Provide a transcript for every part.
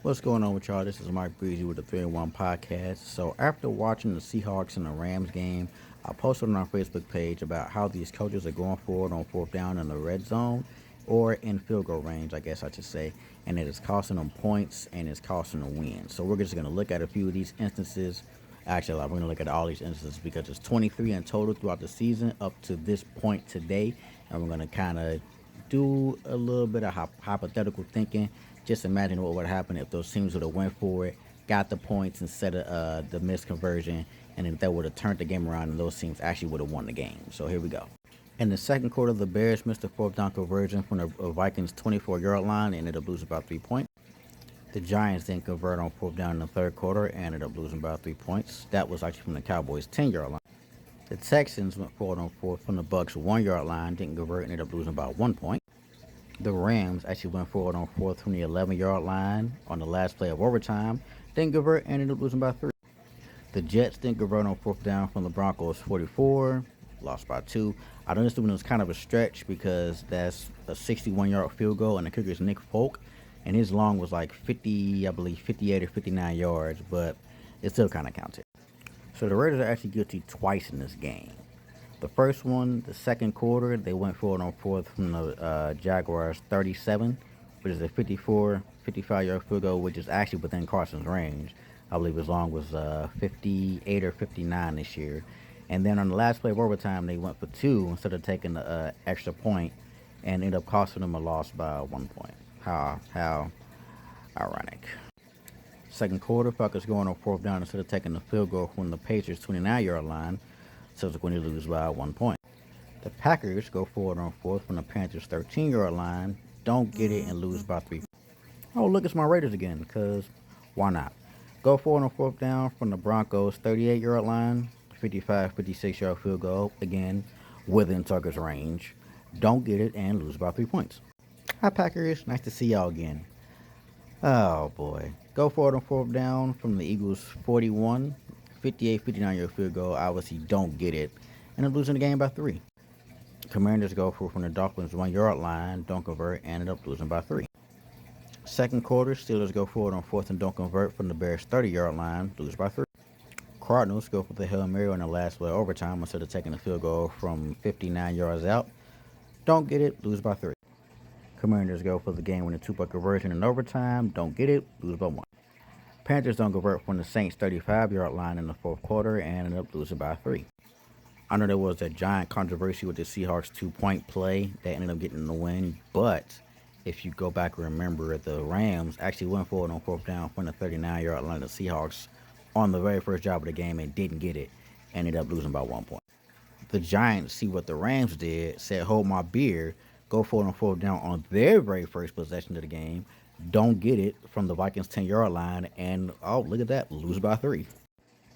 What's going on with y'all? This is Mike Breezy with the 3 and 1 podcast. So, after watching the Seahawks and the Rams game, I posted on our Facebook page about how these coaches are going forward on fourth down in the red zone or in field goal range, I guess I should say, and it is costing them points and it's costing them wins. So, we're just going to look at a few of these instances. Actually, we're going to look at all these instances because it's 23 in total throughout the season up to this point today, and we're going to kind of do a little bit of hypothetical thinking. Just imagine what would happen if those teams would have went for it, got the points instead of the missed conversion, and then that would have turned the game around, and those teams actually would have won the game. So here we go. In the second quarter, the Bears missed a fourth down conversion from the Vikings' 24-yard line and ended up losing about 3 points. The Giants didn't convert on fourth down in the third quarter and ended up losing by 3 points. That was actually from the Cowboys' 10-yard line. The Texans went forward on fourth from the Bucks' 1-yard line, didn't convert, and ended up losing by 1 point. The Rams actually went forward on fourth from the 11-yard line on the last play of overtime, didn't convert, and ended up losing by 3. The Jets didn't convert on fourth down from the Broncos' 44, lost by 2. I know this one was kind of a stretch because that's a 61-yard field goal, and the kicker is Nick Folk, and his long was like 50, I believe 58 or 59 yards, but it still kind of counted. So the Raiders are actually guilty twice in this game. The first one, the second quarter, they went forward on fourth from the Jaguars 37, which is a 54, 55-yard field goal, which is actually within Carson's range. I believe his long was 58 or 59 this year. And then on the last play of overtime, they went for two instead of taking the extra point and ended up costing them a loss by 1 point. How ironic. Second quarter, Falcons going on fourth down instead of taking the field goal from the Patriots' 29-yard line, subsequently lose by 1 point. The Packers go forward on fourth from the Panthers' 13-yard line, don't get it, and lose by 3. Oh, look, it's my Raiders again, because why not? Go forward on fourth down from the Broncos' 38-yard line, 55, 56-yard field goal, again, within Tucker's range. Don't get it, and lose by 3 points. Hi, Packers. Nice to see y'all again. Oh, boy. Go forward on fourth down from the Eagles' 41, 58, 59-yard field goal. Obviously, don't get it, and they're losing the game by 3. Commanders go for from the Dolphins' 1-yard line, don't convert, and end up losing by 3. Second quarter, Steelers go forward on fourth and don't convert from the Bears' 30-yard line, lose by 3. Cardinals go for the Hail Mary on the last play of overtime instead of taking the field goal from 59 yards out. Don't get it, lose by 3. Commanders go for the game winning 2-point conversion in overtime, don't get it, lose by 1. Panthers don't convert from the Saints' 35-yard line in the fourth quarter and end up losing by 3. I know there was a giant controversy with the Seahawks 2-point play that ended up getting the win, but if you go back and remember, the Rams actually went forward on fourth down from the 39-yard line of the Seahawks on the very first drive of the game and didn't get it, ended up losing by 1 point. The Giants see what the Rams did, said, hold my beer, go forward on fourth down on their very first possession of the game, don't get it from the Vikings 10-yard line, and oh, look at that, lose by 3.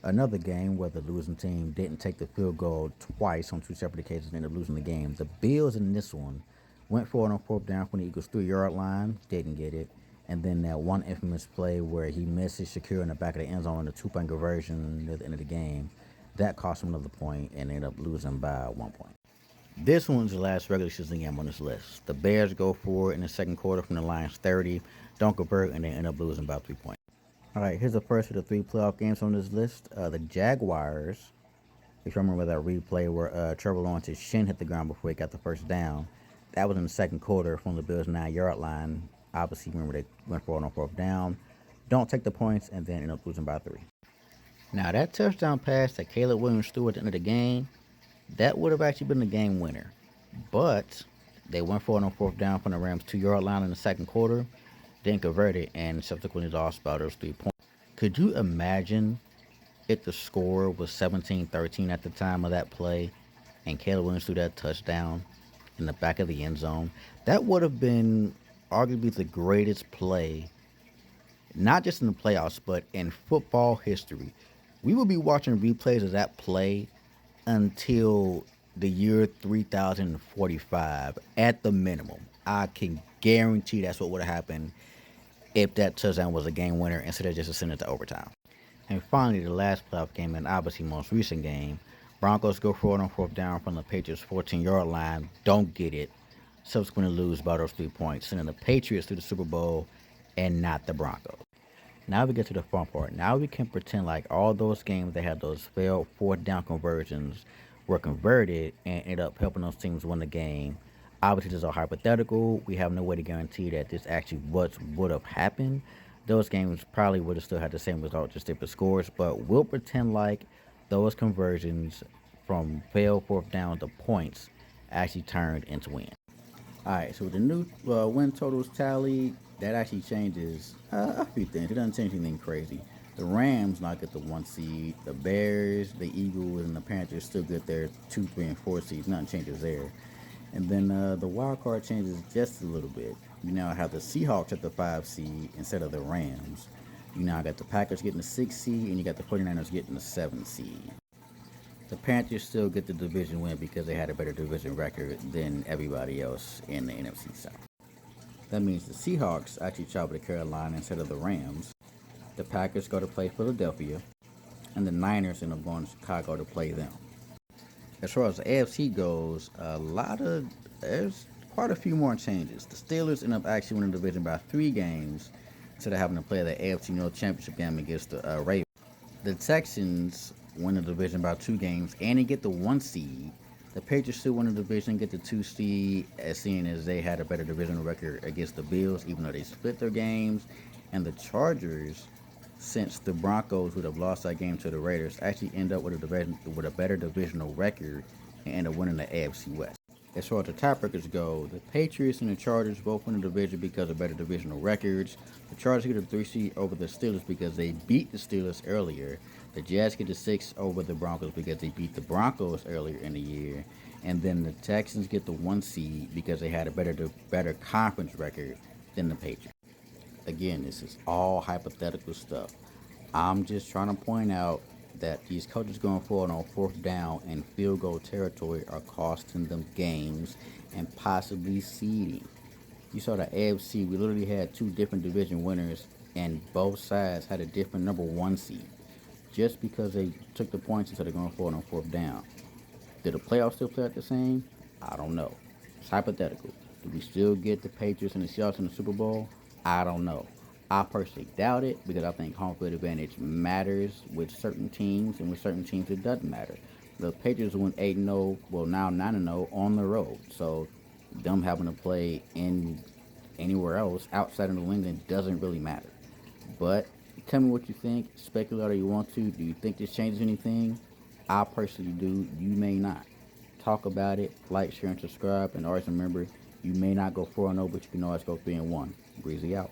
Another game where the losing team didn't take the field goal twice on two separate occasions and ended up losing the game. The Bills in this one went forward on fourth down from the Eagles' 3-yard line, didn't get it. And then that one infamous play where he misses Shakir in the back of the end zone on the 2-point conversion at the end of the game, that cost him another point and ended up losing by 1 point. This one's the last regular season game on this list. The Bears go forward in the second quarter from the Lions' 30, don't convert, and they end up losing by 3 points. All right, here's the first of the 3 playoff games on this list. The Jaguars, if you remember that replay where Trevor Lawrence's shin hit the ground before he got the first down, that was in the second quarter from the Bills' 9-yard line. Obviously, remember they went forward on fourth down. Don't take the points and then end up losing by 3. Now, that touchdown pass that Caleb Williams threw at the end of the game, that would have actually been the game winner. But they went forward on fourth down from the Rams' 2-yard line in the second quarter, didn't convert it, and subsequently lost by those 3 points. Could you imagine if the score was 17-13 at the time of that play and Caleb Williams threw that touchdown in the back of the end zone? That would have been arguably the greatest play, not just in the playoffs, but in football history. We will be watching replays of that play until the year 3045 at the minimum. I can guarantee that's what would have happened if that touchdown was a game winner instead of just sending it to overtime. And finally, the last playoff game and obviously most recent game, Broncos go forward on fourth down from the Patriots' 14-yard line, don't get it, subsequently lose by those 3 points, sending the Patriots to the Super Bowl and not the Broncos. Now we get to the fun part. Now we can pretend like all those games that had those failed fourth down conversions were converted and ended up helping those teams win the game. Obviously, this is a hypothetical. We have no way to guarantee that this actually what would have happened. Those games probably would have still had the same result, just different scores. But we'll pretend like those conversions from failed fourth down to points actually turned into wins. All right, so with the new win totals tally, that actually changes a few things. It doesn't change anything crazy. The Rams not get the 1 seed. The Bears, the Eagles, and the Panthers still get their 2, 3, and 4 seeds. Nothing changes there. And then the wild card changes just a little bit. You now have the Seahawks at the 5 seed instead of the Rams. You now got the Packers getting the 6 seed, and you got the 49ers getting the 7 seed. The Panthers still get the division win because they had a better division record than everybody else in the NFC South. That means the Seahawks actually travel to Carolina instead of the Rams. The Packers go to play Philadelphia, and the Niners end up going to Chicago to play them. As far as the AFC goes, there's quite a few more changes. The Steelers end up actually winning the division by 3 games instead of having to play the AFC North Championship game against the Ravens. The Texans win the division by 2 games and they get the 1 seed. The Patriots still win the division, get the 2 seed, as seeing as they had a better divisional record against the Bills, even though they split their games. And the Chargers, since the Broncos would have lost that game to the Raiders, actually end up with a better divisional record and end up winning the AFC West. As far as the tiebreakers go, the Patriots and the Chargers both win the division because of better divisional records. The Chargers get a 3 seed over the Steelers because they beat the Steelers earlier. The Jazz get a 6 over the Broncos because they beat the Broncos earlier in the year. And then the Texans get the 1 seed because they had a better conference record than the Patriots. Again, this is all hypothetical stuff. I'm just trying to point out that these coaches going forward on fourth down and field goal territory are costing them games and possibly seeding. You saw the AFC, we literally had 2 different division winners, and both sides had a different number 1 seed just because they took the points instead of going forward on fourth down. Did the playoffs still play out the same? I don't know. It's hypothetical. Do we still get the Patriots and the Seahawks in the Super Bowl? I don't know. I personally doubt it because I think home field advantage matters with certain teams, and with certain teams it doesn't matter. The Patriots went 8-0, well now 9-0 on the road, so them having to play in anywhere else outside of New England doesn't really matter. But tell me what you think. Speculate all you want to. Do you think this changes anything? I personally do. You may not. Talk about it. Like, share, and subscribe. And always remember, you may not go 4-0, but you can always go 3-1. Breezy out.